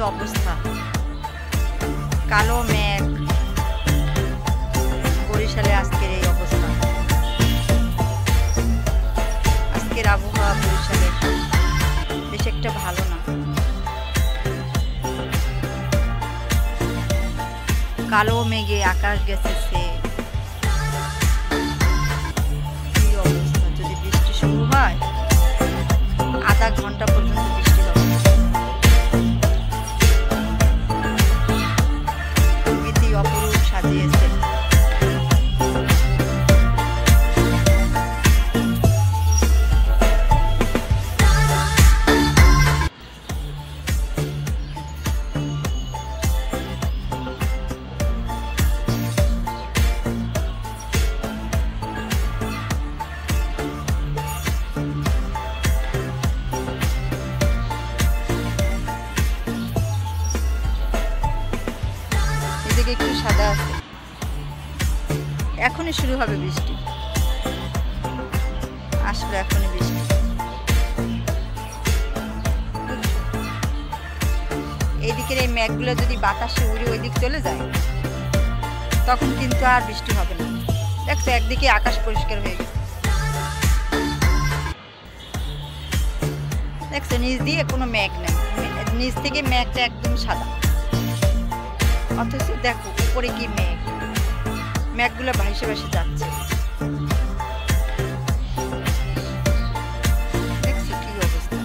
অবস্থা, কালো মেঘ, বরিশালে আজকের এই অবস্থা। আজকের আবহাওয়া বরিশালে বেশ একটা ভালো না, কালো মেঘে আকাশ গেছে। কি অবস্থা, যদি বৃষ্টি শুরু হয় আধা ঘন্টা পর্যন্ত বৃষ্টি হবে। প্রকৃতি অপরূপ সাজিয়েছে। এদিকে একটু সাদা আছে, এখনই শুরু হবে বৃষ্টি, আসলে এখনই বৃষ্টি। এইদিকের এই মেঘগুলো যদি বাতাসে উড়ে ওই দিক চলে যায় তখন কিন্তু আর বৃষ্টি হবে না। দেখছো একদিকে আকাশ পরিষ্কার হয়ে গেছে, দেখছো নিচ দিয়ে কোনো মেঘ নেই, নিচ থেকে মেঘটা একদম সাদা। অথচ দেখো উপরে কি মেঘ, মেঘগুলো ভাসে ভাসে যাচ্ছে। দেখছি কি অবস্থা।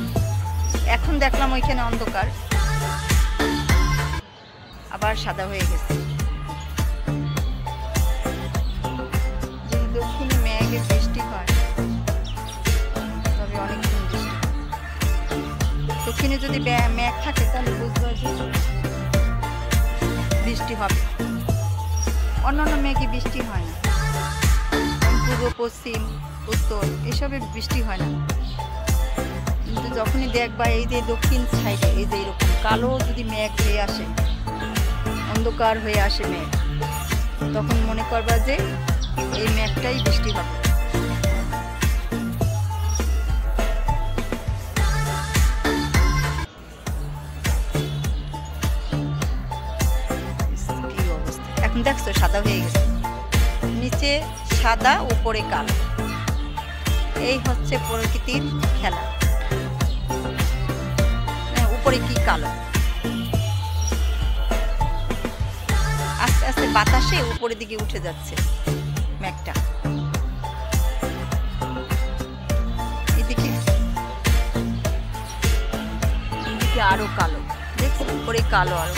এখন দেখলাম ওইখানে অন্ধকার, আবার সাদা হয়ে গেছে। যদি দক্ষিণে মেঘে বৃষ্টি হয় তবে অনেকক্ষণ বৃষ্টি হয়। দক্ষিণে যদি মেঘ থাকে তাহলে বুঝতে যে বৃষ্টি হবে। অন্যান্য মেঘে বৃষ্টি হয় না, পূর্ব পশ্চিম উত্তর এসবে বৃষ্টি হয় না। কিন্তু যখনই দেখবা এই যে দক্ষিণ সাইডে এই যে এরকম কালো যদি মেঘ হয়ে আসে, অন্ধকার হয়ে আসে মেঘ, তখন মনে করবা যে এই মেঘটাই বৃষ্টি হবে। এখন দেখছো সাদা হয়ে গেছে, নিচে সাদা উপরে কালো। এই হচ্ছে প্রকৃতির খেলা। উপরে কি কালো, আস্তে আস্তে বাতাসে উপরের দিকে উঠে যাচ্ছে মেঘটা। এদিকে আরো কালো, দেখছো উপরে কালো আরো।